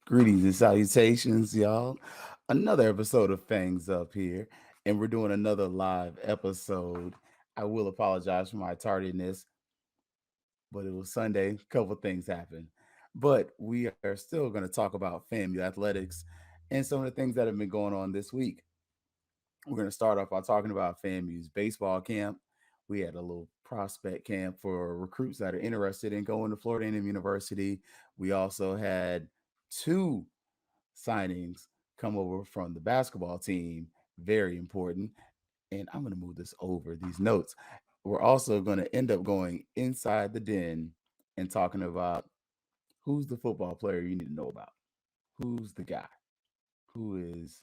Greetings and salutations, y'all. Another episode of Fangs Up here, and we're doing another live episode. I will apologize for my tardiness, but it was Sunday. A couple things happened. But we are still going to talk about FAMU athletics and some of the things that have been going on this week. We're going to start off by talking about FAMU's baseball camp. We had a little prospect camp for recruits that are interested in going to Florida A&M University. We also had two signings come over from the basketball team. Very important. And I'm going to move this over these notes. We're also going to end up going inside the den and talking about who's the football player you need to know about. Who's the guy? Who is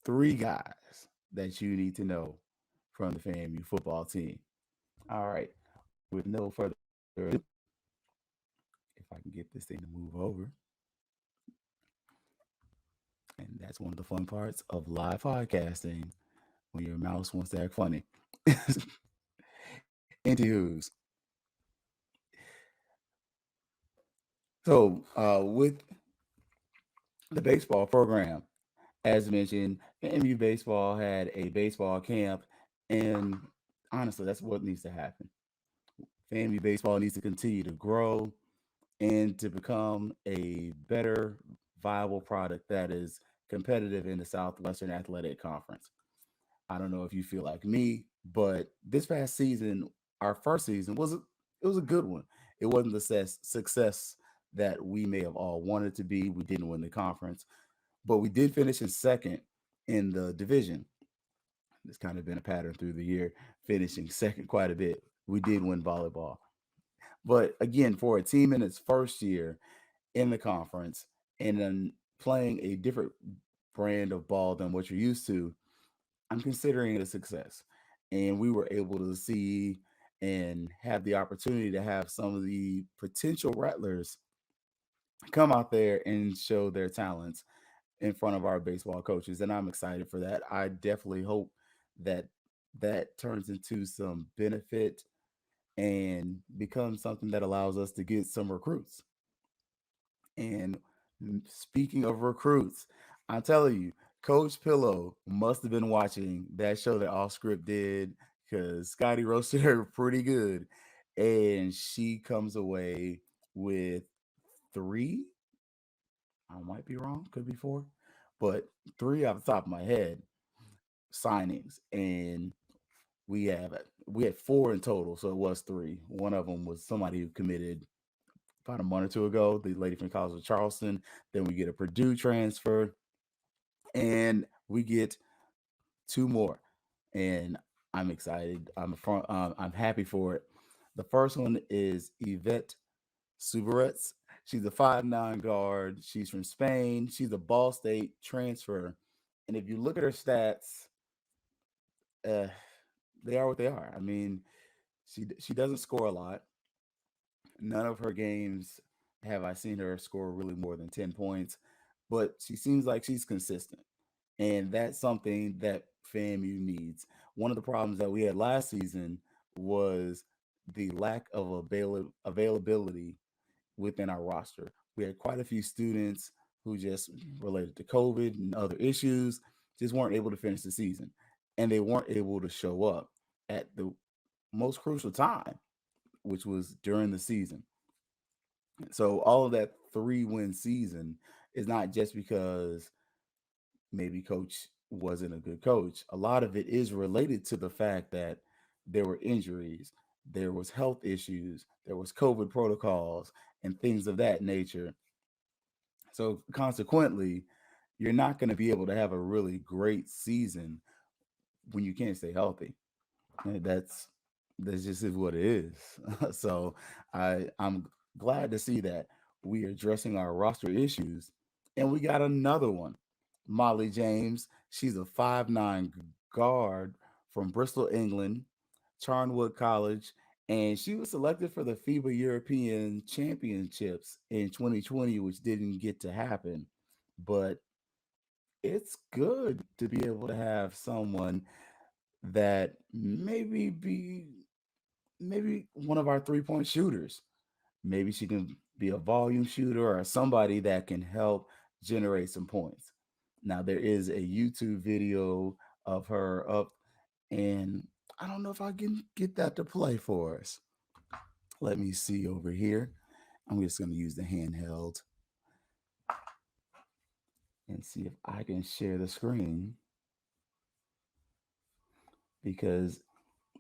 three guys that you need to know from the FAMU football team? All right. With no further ado, if I can get this thing to move over. And that's one of the fun parts of live podcasting when your mouse wants to act funny. Anywho's. With the baseball program, as mentioned, FAMU baseball had a baseball camp, and honestly, that's what needs to happen. FAMU baseball needs to continue to grow and to become a better, viable product that is competitive in the Southwestern Athletic Conference. I don't know if you feel like me, but this past season, our first season was a good one. It wasn't the success that we may have all wanted to be. We didn't win the conference, but we did finish in second in the division. It's kind of been a pattern through the year, finishing second quite a bit. We did win volleyball. But again, for a team in its first year in the conference and then playing a different brand of ball than what you're used to, I'm considering it a success. And we were able to see and have the opportunity to have some of the potential Rattlers come out there and show their talents in front of our baseball coaches. And I'm excited for that. I definitely hope that that turns into some benefit and becomes something that allows us to get some recruits. And speaking of recruits, I'm telling you, Coach Pillow must have been watching that show that Off Script did because Scotty roasted her pretty good. And she comes away with three. I might be wrong, could be four, but three off the top of my head signings. And we had four in total, so it was three. One of them was somebody who committed about a month or two ago, the lady from College of Charleston. Then we get a Purdue transfer, and we get two more. And I'm excited. I'm happy for it. The first one is Yvette Subarets. She's a 5'9" guard. She's from Spain. She's a Ball State transfer. And if you look at her stats, uh, they are what they are. I mean, she doesn't score a lot. None of her games have I seen her score really more than 10 points, but she seems like she's consistent. And that's something that FAMU needs. One of the problems that we had last season was the lack of availability within our roster. We had quite a few students who just related to COVID and other issues just weren't able to finish the season. And they weren't able to show up at the most crucial time, which was during the season. So all of that 3-win season is not just because maybe coach wasn't a good coach. A lot of it is related to the fact that there were injuries, there was health issues, there was COVID protocols and things of that nature. So consequently, you're not going to be able to have a really great season when you can't stay healthy. And that's just is what it is. So I'm glad to see that we are addressing our roster issues. And we got another one. Molly James. She's a 5'9" guard from Bristol, England, Charnwood College, and she was selected for the FIBA European Championships in 2020, which didn't get to happen. But it's good to be able to have someone that maybe one of our 3-point shooters. Maybe she can be a volume shooter or somebody that can help generate some points. Now there is a YouTube video of her up, and I don't know if I can get that to play for us. Let me see over here. I'm just going to use the handheld and see if I can share the screen, because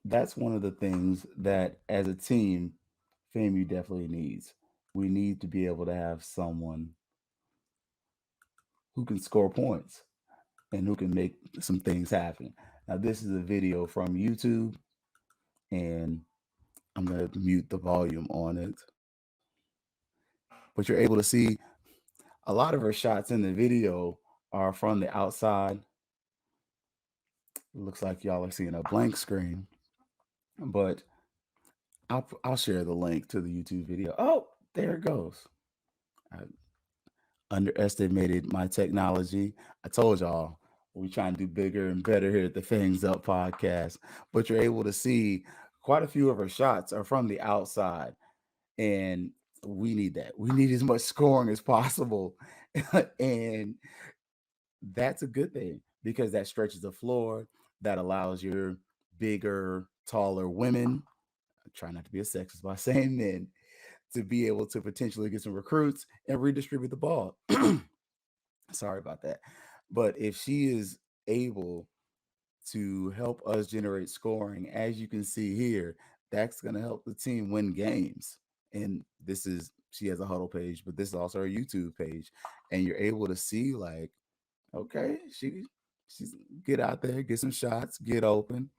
that's one of the things that as a team, FAMU definitely needs. We need to be able to have someone who can score points and who can make some things happen. Now, this is a video from YouTube, and I'm going to mute the volume on it. But you're able to see a lot of her shots in the video are from the outside. It looks like y'all are seeing a blank screen, but I'll share the link to the YouTube video. Oh, there it goes. I underestimated my technology. I told y'all we try and do bigger and better here at the Fangs Up podcast. But you're able to see quite a few of her shots are from the outside, and we need that. We need as much scoring as possible, and that's a good thing because that stretches the floor. That allows your bigger, taller women. I try not to be a sexist by saying men, to be able to potentially get some recruits and redistribute the ball. Sorry about that. But if she is able to help us generate scoring, as you can see here, that's going to help the team win games. And this is, she has a huddle page, but this is also her YouTube page. And you're able to see, like, okay, she's get out there, get some shots, get open,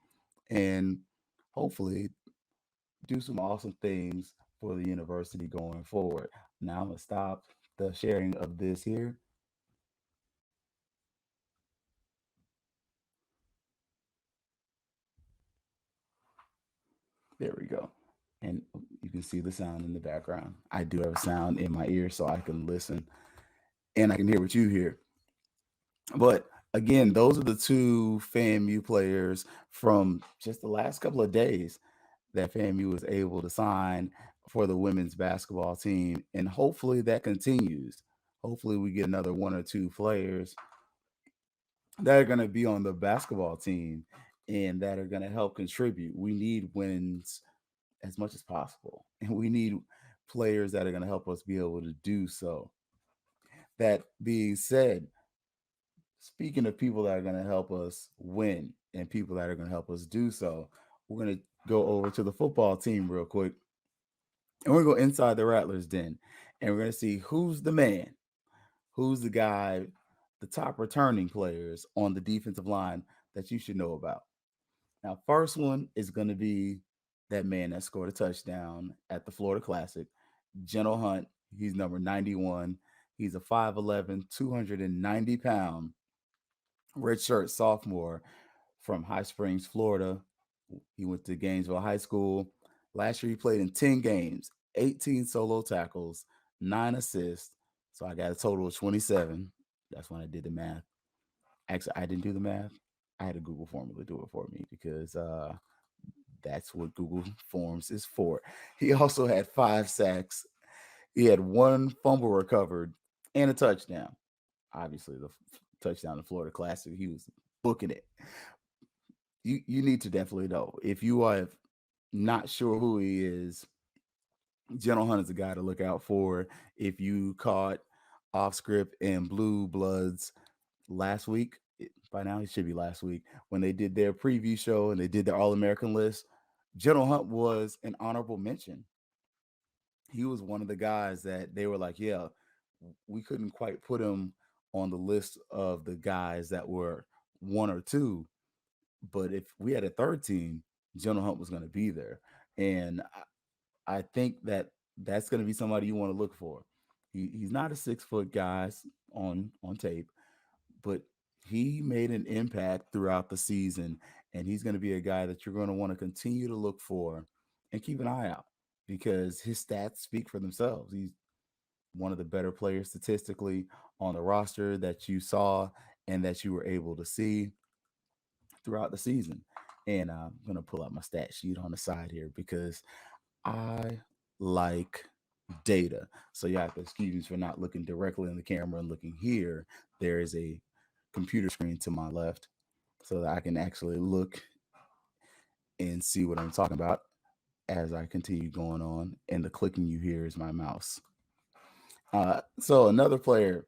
and hopefully do some awesome things for the university going forward. Now I'm gonna stop the sharing of this here. There we go. And you can see the sound in the background. I do have a sound in my ear so I can listen and I can hear what you hear. But again, those are the two FAMU players from just the last couple of days that FAMU was able to sign for the women's basketball team. And hopefully that continues. Hopefully we get another one or two players that are going to be on the basketball team and that are going to help contribute. We need wins as much as possible, and we need players that are going to help us be able to do so. That being said, speaking of people that are going to help us win and people that are going to help us do so, we're going to go over to the football team real quick, and we're going to go inside the Rattlers den, and we're going to see who's the man, who's the guy, the top returning players on the defensive line that you should know about. Now, first one is going to be that man that scored a touchdown at the Florida Classic, General Hunt. He's number 91. He's a 5'11, 290-pound redshirt sophomore from High Springs, Florida. He went to Gainesville High School. Last year, he played in 10 games, 18 solo tackles, 9 assists. So I got a total of 27. That's when I did the math. Actually, I didn't do the math. I had a Google formula do it for me because that's what Google Forms is for. He also had 5 sacks. He had one fumble recovered and a touchdown. Obviously, the touchdown in Florida Classic, he was booking it. You need to definitely know. If you are not sure who he is, General Hunt is a guy to look out for. If you caught off script and Blue Bloods last week, by now it should be last week, when they did their preview show and they did their All American list, General Hunt was an honorable mention. He was one of the guys that they were like, yeah, we couldn't quite put him on the list of the guys that were one or two, but if we had a third team, General Hunt was going to be there. And I think that that's going to be somebody you want to look for. He's not a 6 foot guy on tape, but he made an impact throughout the season, and he's going to be a guy that you're going to want to continue to look for and keep an eye out because his stats speak for themselves. He's one of the better players statistically on the roster that you saw and that you were able to see throughout the season. And I'm going to pull out my stat sheet on the side here because I like data. So you have to excuse me for not looking directly in the camera and looking here. There is a computer screen to my left so that I can actually look and see what I'm talking about as I continue going on. And the clicking you hear is my mouse. So another player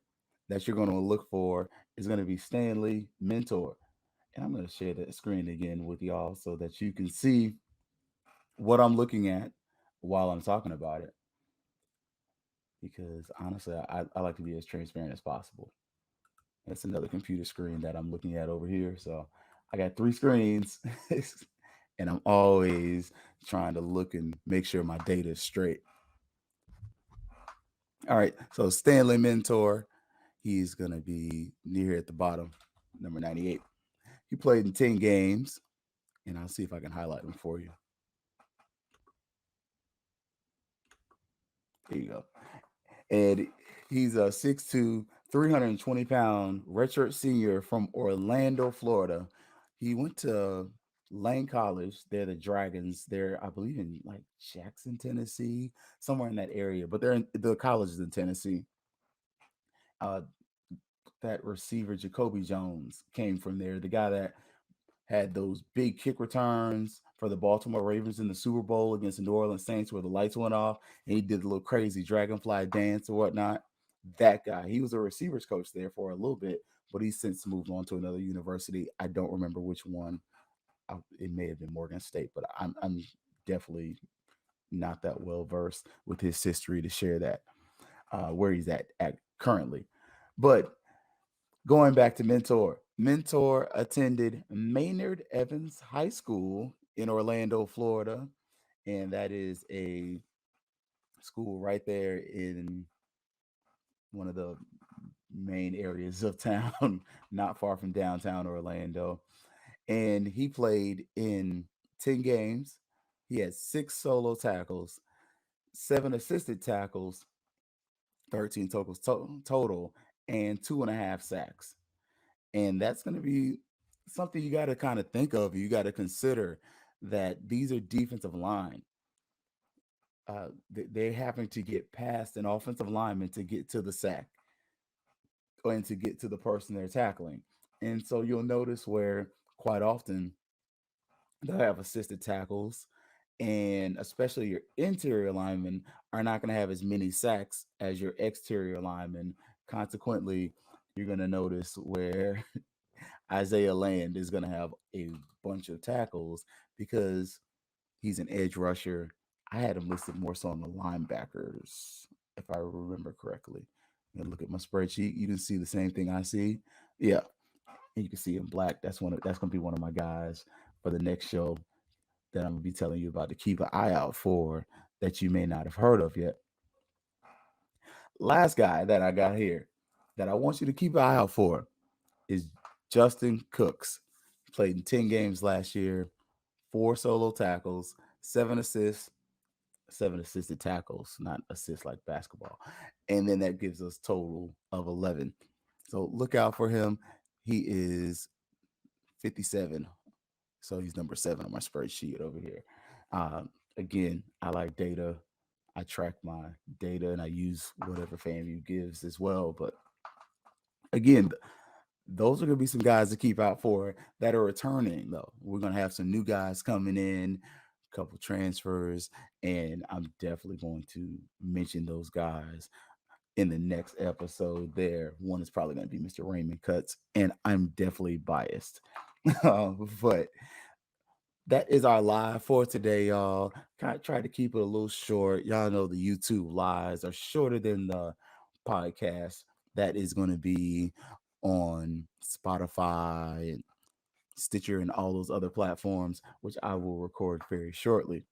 that you're going to look for is going to be Stanley Mentor. And I'm going to share the screen again with y'all so that you can see what I'm looking at while I'm talking about it. Because honestly, I like to be as transparent as possible. That's another computer screen that I'm looking at over here. So I got three screens, and I'm always trying to look and make sure my data is straight. All right. So Stanley Mentor, he's going to be near at the bottom, number 98. He played in 10 games, and I'll see if I can highlight him for you. There you go. And he's a 6'2", 320-pound redshirt senior from Orlando, Florida. He went to Lane College. They're the Dragons. They're, I believe, in like Jackson, Tennessee, somewhere in that area. But they're in the colleges in Tennessee. Uh, that receiver Jacoby Jones came from there. The guy that had those big kick returns for the Baltimore Ravens in the Super Bowl against the New Orleans Saints where the lights went off and he did a little crazy dragonfly dance or whatnot. That guy, he was a receivers coach there for a little bit, but he's since moved on to another university. I don't remember which one. It may have been Morgan State, but I'm definitely not that well versed with his history to share that where he's at currently. But going back to Mentor, Mentor attended Maynard Evans High School in Orlando, Florida, and that is a school right there in one of the main areas of town, not far from downtown Orlando. And he played in 10 games. He had 6 solo tackles, 7 assisted tackles, 13 total, and 2.5 sacks. And that's going to be something you got to kind of think of. You got to consider that these are defensive line. They're having to get past an offensive lineman to get to the sack and to get to the person they're tackling. And so you'll notice where quite often they'll have assisted tackles, and especially your interior linemen are not going to have as many sacks as your exterior linemen. Consequently, you're going to notice where Isaiah Land is going to have a bunch of tackles because he's an edge rusher. I had him listed more so on the linebackers, if I remember correctly. Look at my spreadsheet. You can see the same thing I see. Yeah, and you can see in black. That's going to be one of my guys for the next show that I'm going to be telling you about to keep an eye out for that you may not have heard of yet. Last guy that I got here that I want you to keep an eye out for is Justin Cooks. Played in 10 games last year, 4 solo tackles, 7 assists, 7 assisted tackles, not assists like basketball. And then that gives us total of 11. So look out for him. He is 57. So he's number 7 on my spreadsheet over here. Again, I like data. I track my data and I use whatever FAMU gives as well. But again, those are going to be some guys to keep out for that are returning, though. We're going to have some new guys coming in, a couple transfers, and I'm definitely going to mention those guys in the next episode there. One is probably going to be Mr. Raymond Cuts, and I'm definitely biased. But that is our live for today, y'all. Kind of try to keep it a little short. Y'all know the YouTube lives are shorter than the podcast. That is going to be on Spotify and Stitcher and all those other platforms, which I will record very shortly.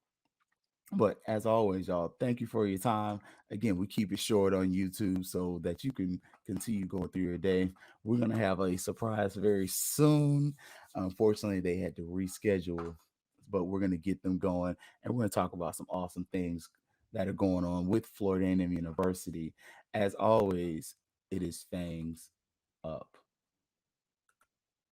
But as always, y'all, thank you for your time. Again, we keep it short on YouTube so that you can continue going through your day. We're going to have a surprise very soon. Unfortunately, they had to reschedule, but we're going to get them going. And we're going to talk about some awesome things that are going on with Florida A&M University. As always, it is Fangs Up.